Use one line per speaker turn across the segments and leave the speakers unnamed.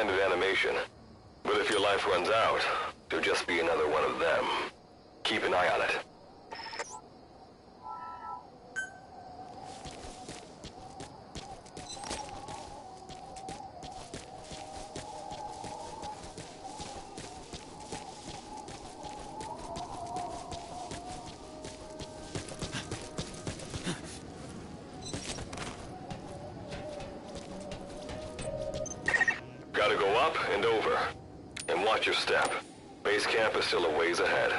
extended animation. But if your life runs out, there'll just be another one of them. Keep an eye on it. Gotta go up and over. And watch your step. Base camp is still a ways ahead.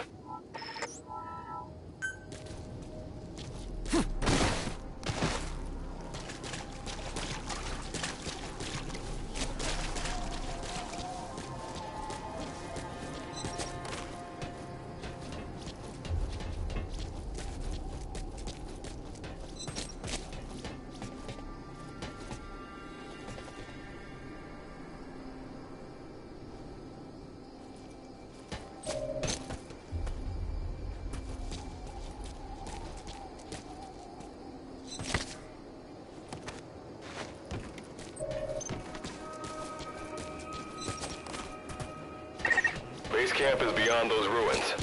Base camp is beyond those ruins.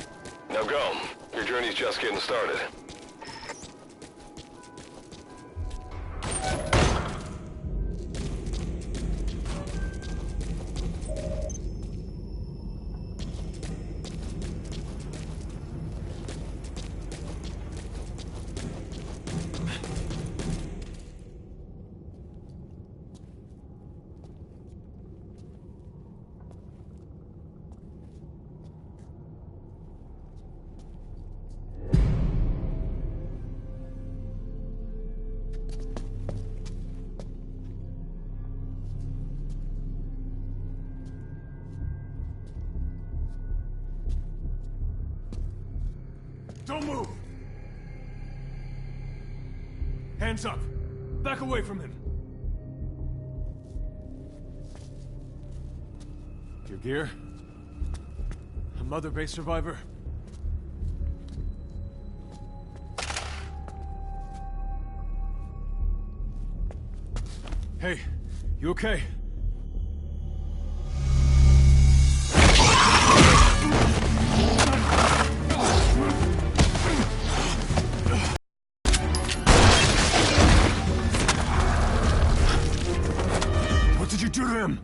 Now go. Your journey's just getting started.
Don't move! Hands up! Back away from him! Your gear? A Mother Base survivor? Hey, you okay? What did you do to him?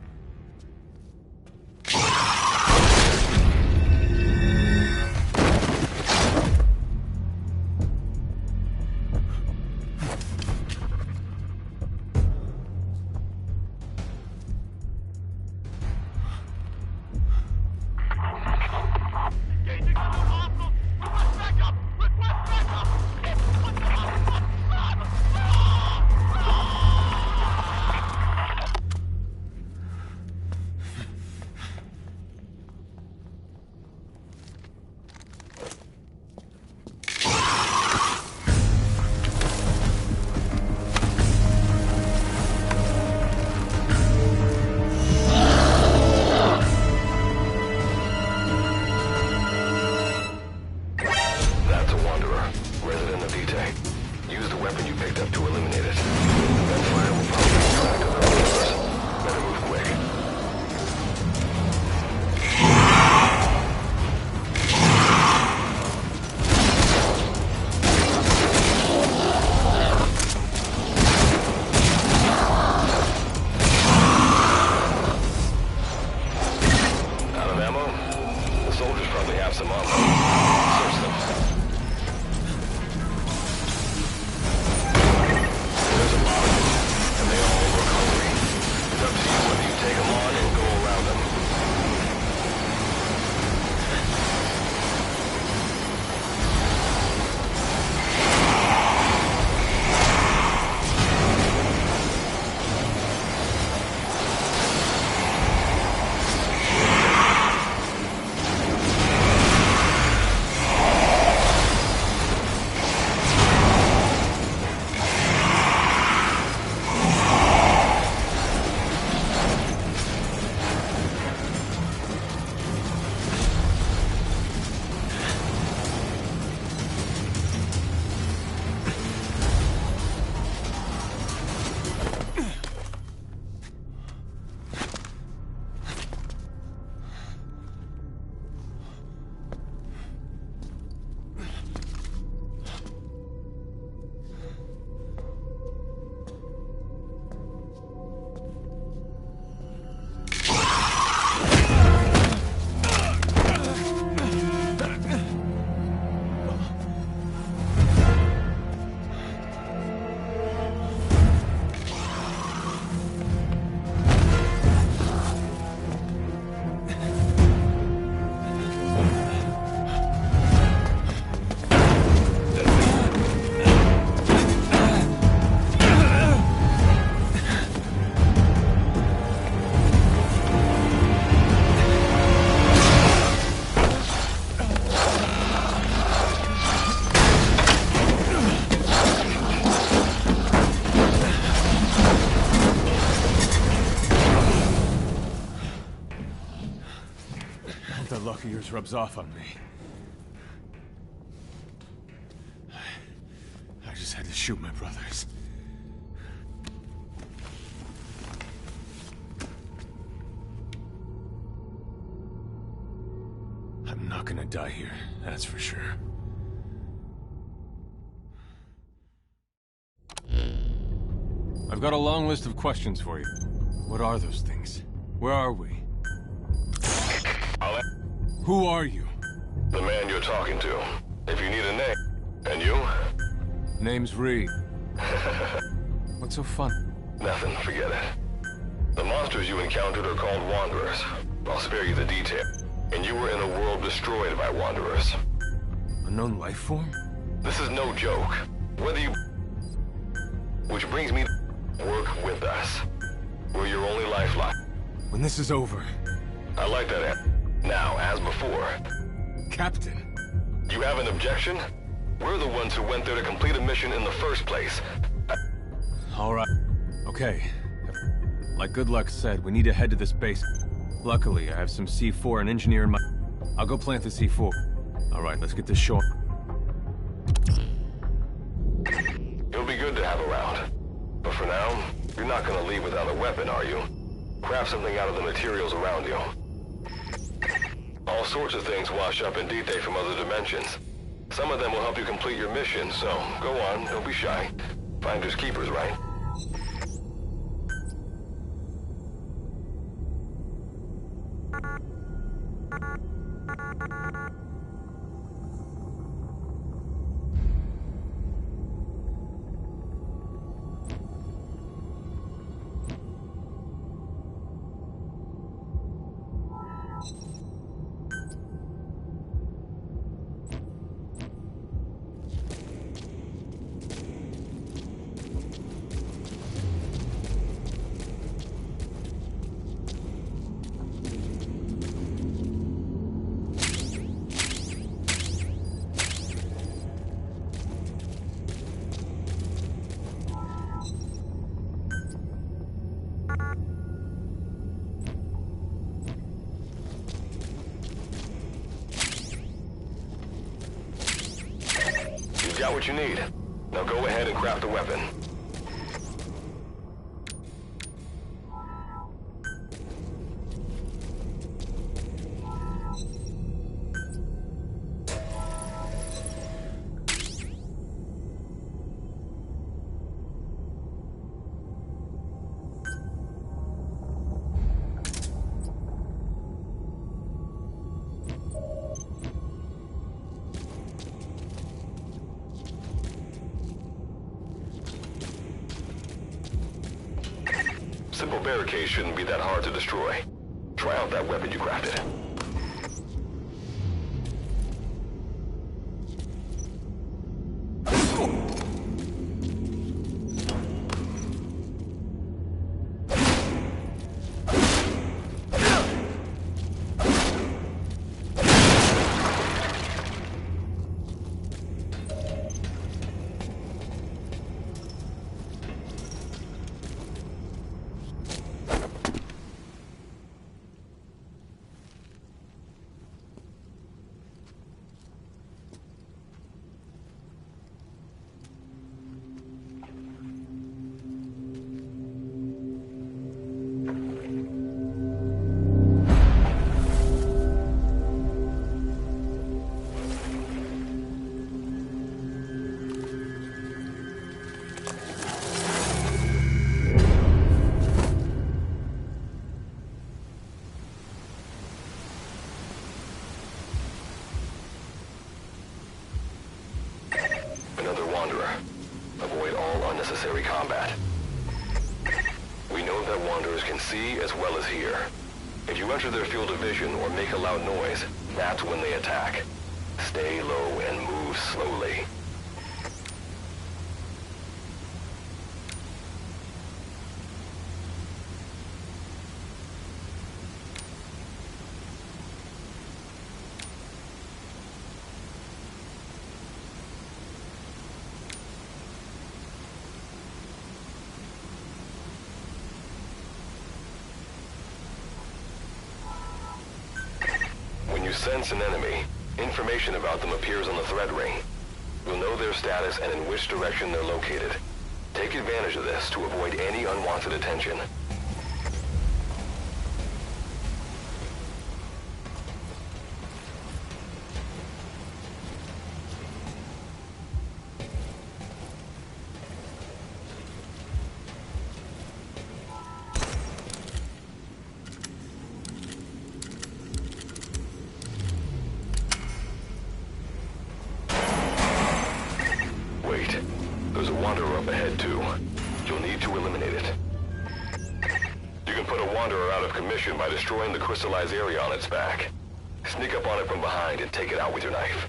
That luck of yours rubs off on me. I just had to shoot my brothers. I'm not gonna die here, that's for sure. I've got a long list of questions for you. What are those things? Where are we? Who are you?
The man you're talking to. If you need a name. And you?
Name's Reed. What's so fun?
Nothing, forget it. The monsters you encountered are called Wanderers. I'll spare you the detail. And you were in a world destroyed by Wanderers.
Unknown life form?
This is no joke. Whether you... Which brings me to work with us. We're your only lifeline.
When this is over.
I like that answer. Now, as before.
Captain.
You have an objection? We're the ones who went there to complete a mission in the first place.
All right. Okay. Like Good Luck said, we need to head to this base. Luckily, I have some C4 and engineer in my... I'll go plant the C4. All right, let's get this show.
It'll be good to have around. But for now, you're not gonna leave without a weapon, are you? Craft something out of the materials around you. All sorts of things wash up in Dite from other dimensions. Some of them will help you complete your mission, so go on, don't be shy. Finders keepers, right? You've got what you need. Now go ahead and craft a weapon. Simple barricade shouldn't be that hard to destroy. Try out that weapon you crafted. Avoid all unnecessary combat. We know that Wanderers can see as well as hear. If you enter their field of vision or make a loud noise, that's when they attack. Stay low and move slowly. When sense an enemy, information about them appears on the threat ring. You'll know their status and in which direction they're located. Take advantage of this to avoid any unwanted attention. Wait, there's a wanderer up ahead too. You'll need to eliminate it. You can put a wanderer out of commission by destroying the crystallized area on its back. Sneak up on it from behind and take it out with your knife.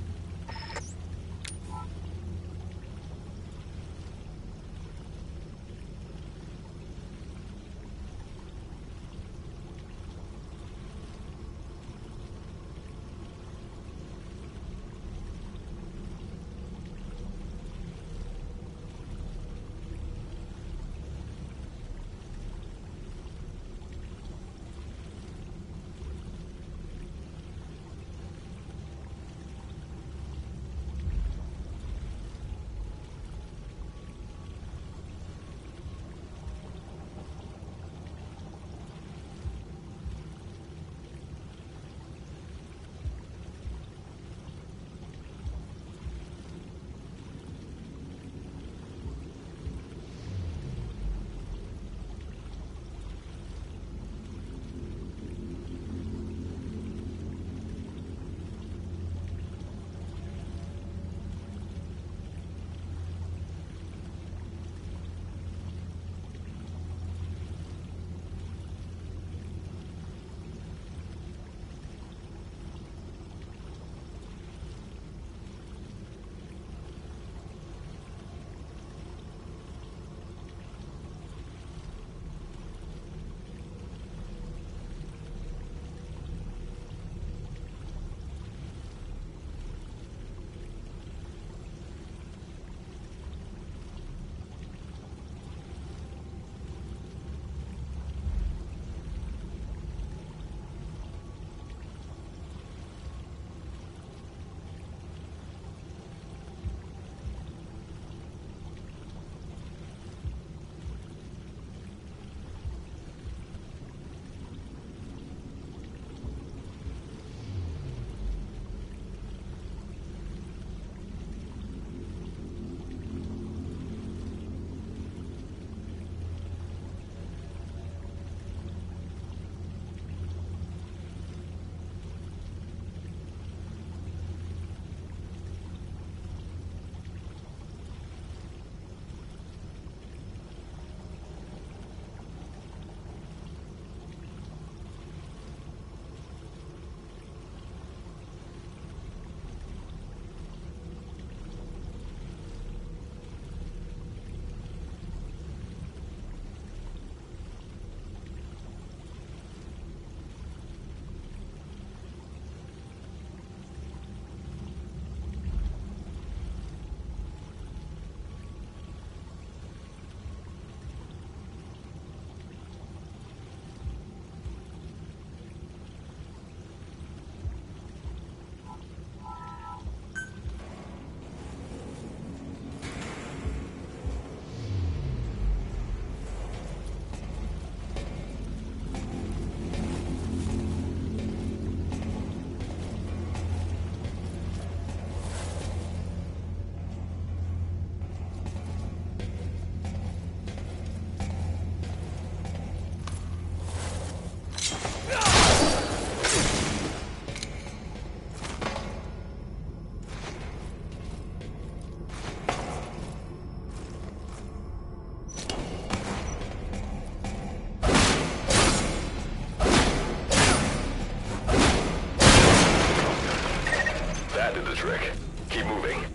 trick. Keep moving.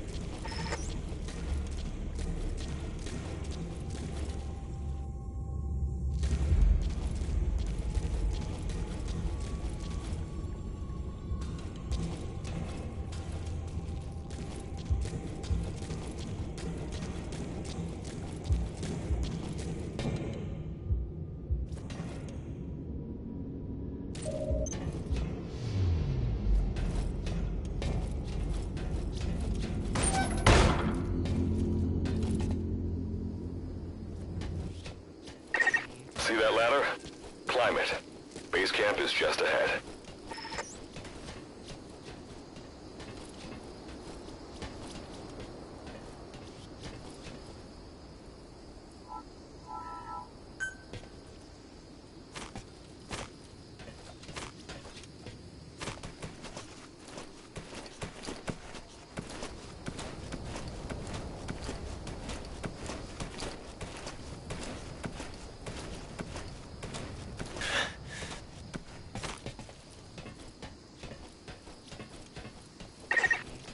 Base camp is just ahead.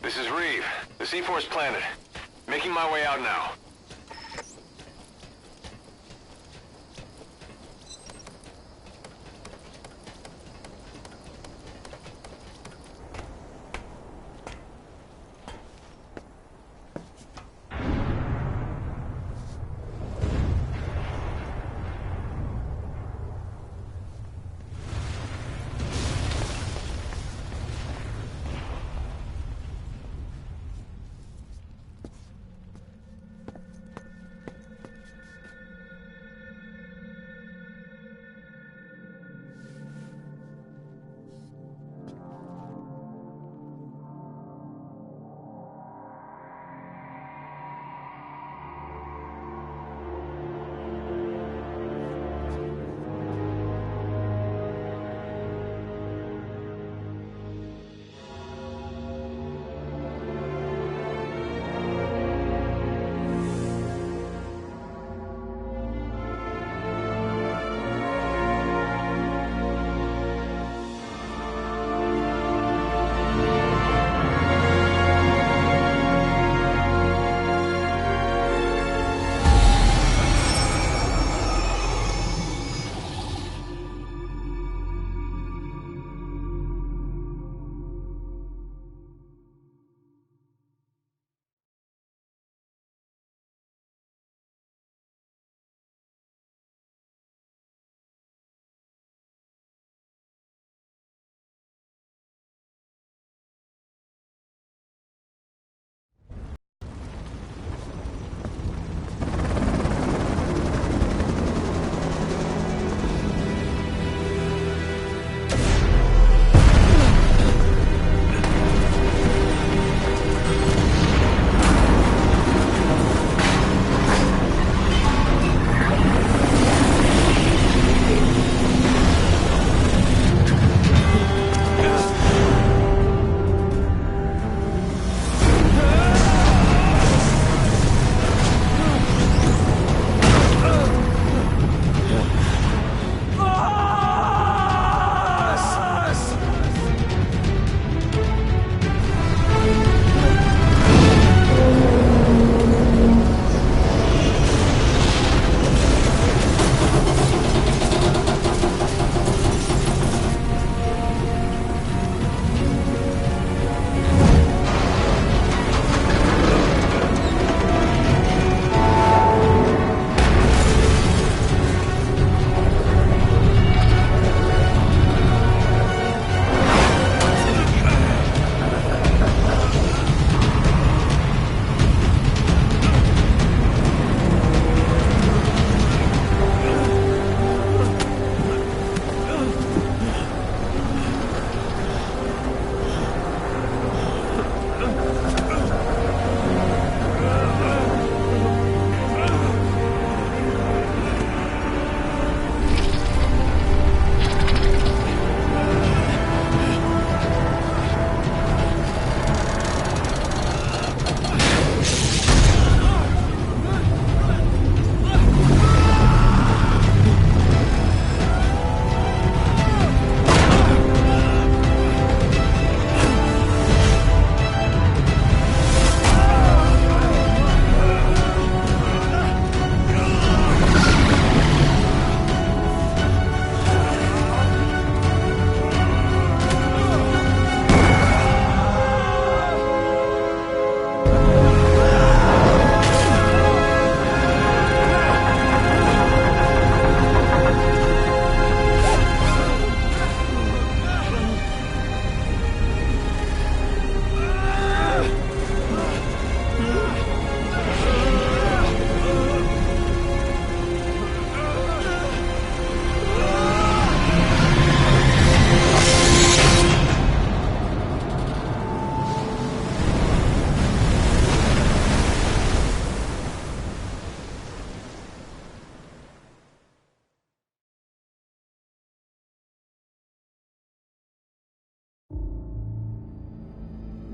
This is Reeve. The C4's planted. Making my way out now.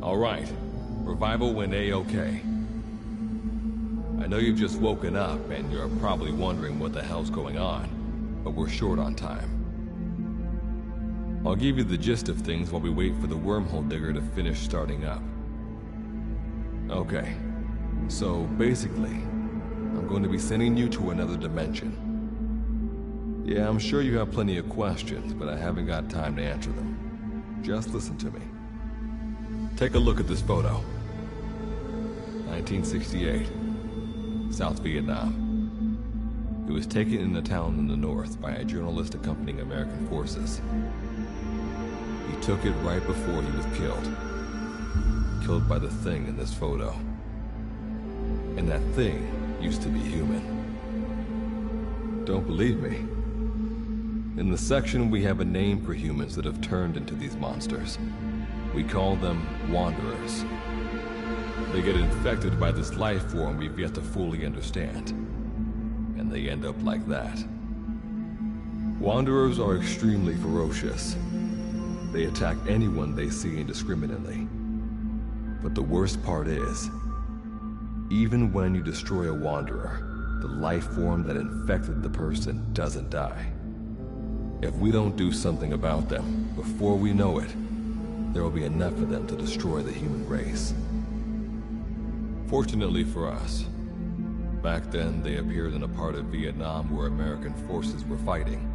All right. Revival went A-okay. I know you've just woken up and you're probably wondering what the hell's going on, but we're short on time. I'll give you the gist of things while we wait for the wormhole digger to finish starting up. Okay, so basically, I'm going to be sending you to another dimension. Yeah, I'm sure you have plenty of questions, but I haven't got time to answer them. Just listen to me. Take a look at this photo. 1968, South Vietnam. It was taken in a town in the north by a journalist accompanying American forces. He took it right before he was killed. Killed by the thing in this photo. And that thing used to be human. Don't believe me? In the section, we have a name for humans that have turned into these monsters. We call them Wanderers. They get infected by this life form we've yet to fully understand. And they end up like that. Wanderers are extremely ferocious. They attack anyone they see indiscriminately. But the worst part is, even when you destroy a Wanderer, the life form that infected the person doesn't die. If we don't do something about them, before we know it, there will be enough of them to destroy the human race. Fortunately for us, back then they appeared in a part of Vietnam where American forces were fighting.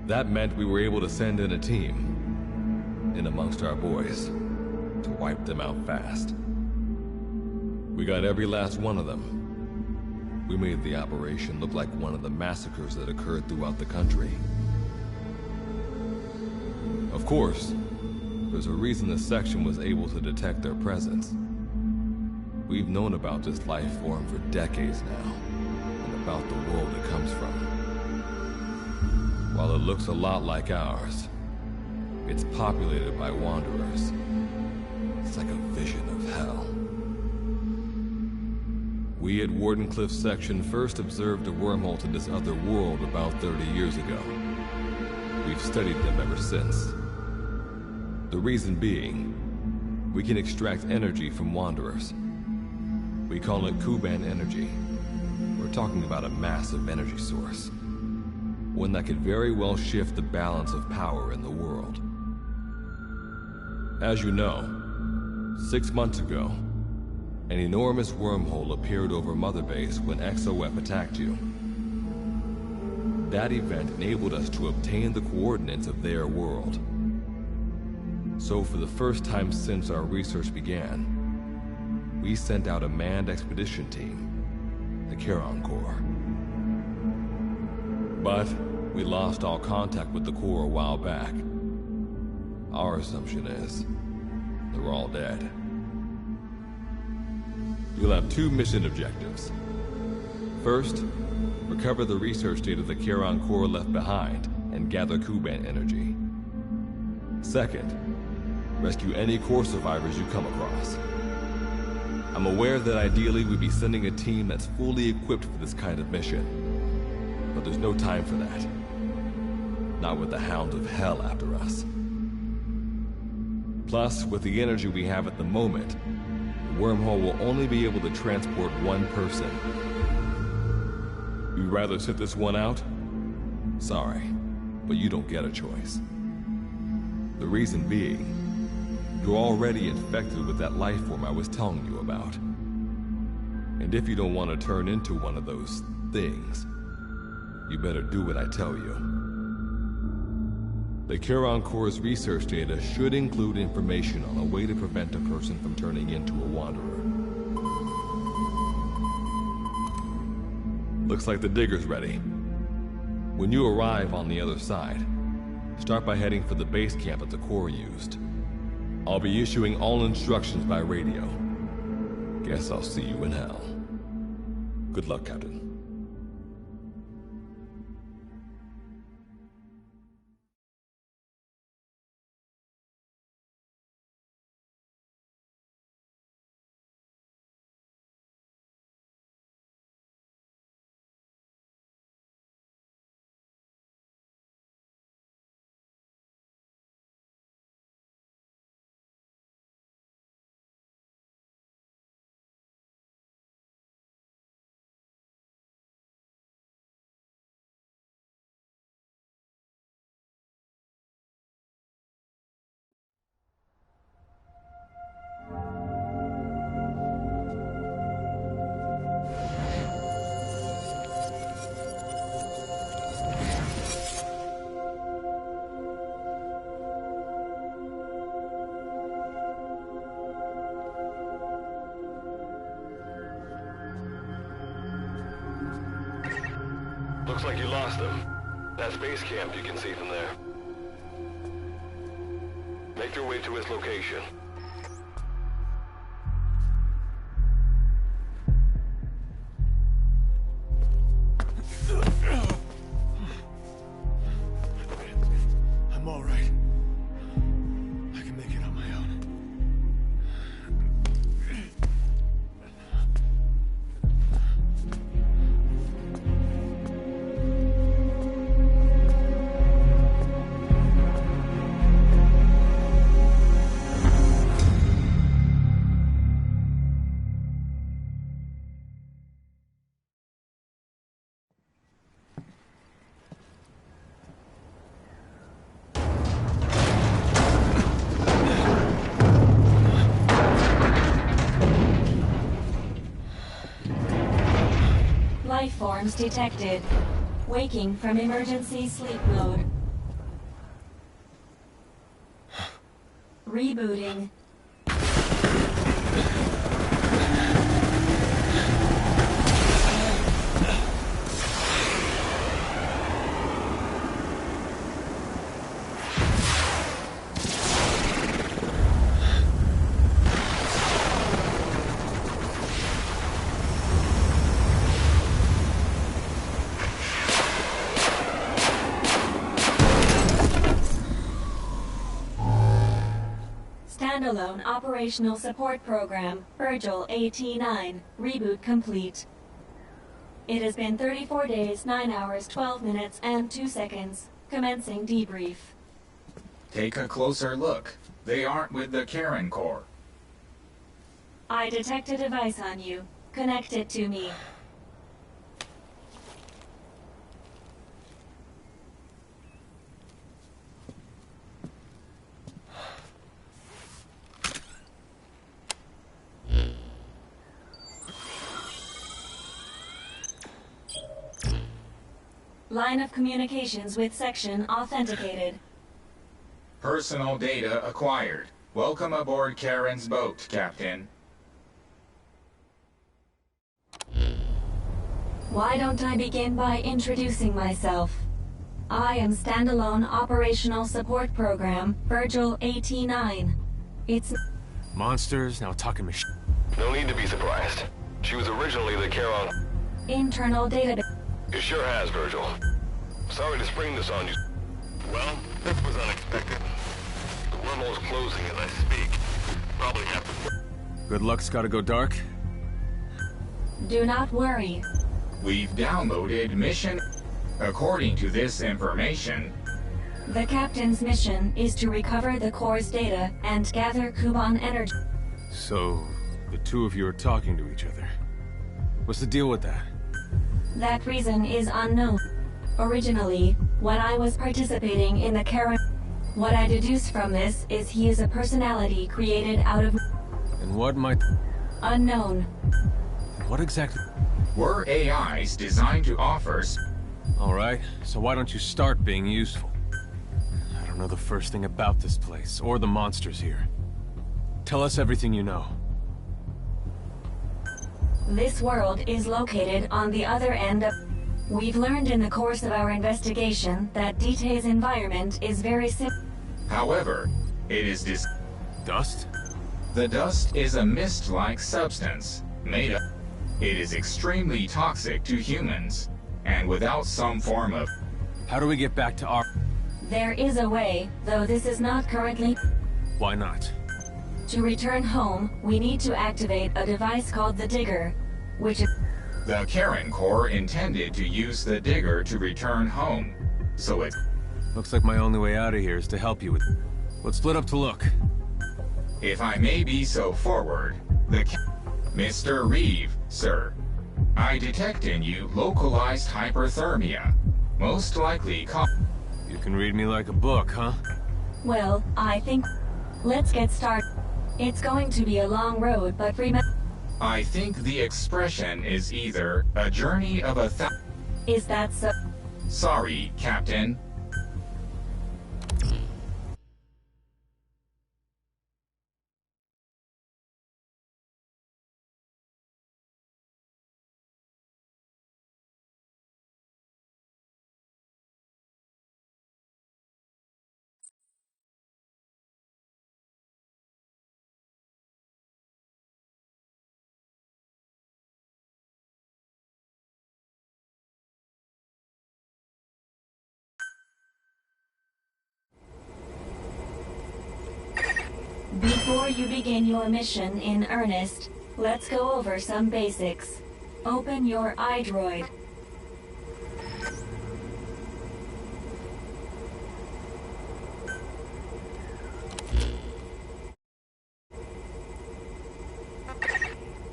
That meant we were able to send in a team, in amongst our boys, to wipe them out fast. We got every last one of them. We made the operation look like one of the massacres that occurred throughout the country. Of course, there's a reason the section was able to detect their presence. We've known about this life form for decades now, and about the world it comes from. While it looks a lot like ours, it's populated by Wanderers. It's like a vision of hell. We at Wardenclyffe Section first observed a wormhole to this other world about 30 years ago. We've studied them ever since. The reason being, we can extract energy from Wanderers. We call it Kuban energy. We're talking about a massive energy source. One that could very well shift the balance of power in the world. As you know, 6 months ago, an enormous wormhole appeared over Mother Base when XOF attacked you. That event enabled us to obtain the coordinates of their world. So for the first time since our research began, we sent out a manned expedition team, the Charon Corps. But we lost all contact with the Corps a while back. Our assumption is they're all dead. You'll have 2 mission objectives. First, recover the research data the Charon Corps left behind and gather Kuban energy. Second, rescue any Corps survivors you come across. I'm aware that ideally we'd be sending a team that's fully equipped for this kind of mission. But there's no time for that. Not with the Hound of Hell after us. Plus, with the energy we have at the moment, the wormhole will only be able to transport one person. You'd rather sit this one out? Sorry, but you don't get a choice. The reason being, you're already infected with that life form I was telling you about. And if you don't want to turn into one of those things, you better do what I tell you. The Charon Corps' research data should include information on a way to prevent a person from turning into a Wanderer. Looks like the digger's ready. When you arrive on the other side, start by heading for the base camp that the Corps used. I'll be issuing all instructions by radio. Guess I'll see you in hell. Good luck, Captain.
Looks like you lost them. That's base camp you can see from there. Make your way to his location.
I'm all right. I can make it on my own.
Life forms detected. Waking from emergency sleep mode. Rebooting. Standalone Operational Support Program, Virgil AT-9, reboot complete. It has been 34 days, 9 hours, 12 minutes, and 2 seconds. Commencing debrief.
Take a closer look. They aren't with the Karen Corps.
I detect a device on you. Connect it to me. Line of communications with section authenticated.
Personal data acquired. Welcome aboard Karen's boat, Captain.
Why don't I begin by introducing myself? I am Standalone Operational Support Program, Virgil AT-9. It's...
Monsters, now talking machine.
No need to be surprised. She was originally the Charon...
internal database.
It sure has, Virgil. Sorry to spring this on you. Well, this was unexpected. The wormhole's closing as I speak. Probably have to...
Good luck's gotta go dark.
Do not worry.
We've downloaded mission. According to this information,
The captain's mission is to recover the core's data and gather Kuban energy.
So, the two of you are talking to each other. What's the deal with that?
That reason is unknown. Originally, when I was participating in the Karen... What I deduce from this is he is a personality created out of...
And what might...
unknown.
What exactly...
we're AIs designed to offer...
Alright, so why don't you start being useful? I don't know the first thing about this place, or the monsters here. Tell us everything you know.
This world is located on the other end of... We've learned in the course of our investigation that Dite's environment is very simple.
However, it is
Dust?
The dust is a mist-like substance, made of... It is extremely toxic to humans, and without some form of...
How do we get back to our...
There is a way, though this is not currently...
Why not?
To return home, we need to activate a device called the Digger, which is...
The Karen Corps intended to use the digger to return home, so it...
Looks like my only way out of here is to help you with... Let's split up to look.
If I may be so forward, Mr. Reeve, sir. I detect in you localized hyperthermia. Most likely
You can read me like a book, huh?
Well, I think... Let's get started. It's going to be a long road, but remember...
I think the expression is either a journey of
Is that so?
Sorry, Captain.
Before you begin your mission in earnest, let's go over some basics. Open your iDroid.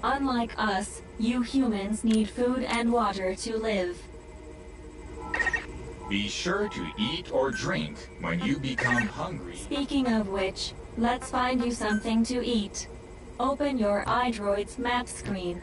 Unlike us, you humans need food and water to live.
Be sure to eat or drink when you become hungry.
Speaking of which, let's find you something to eat. Open your iDroid's map screen.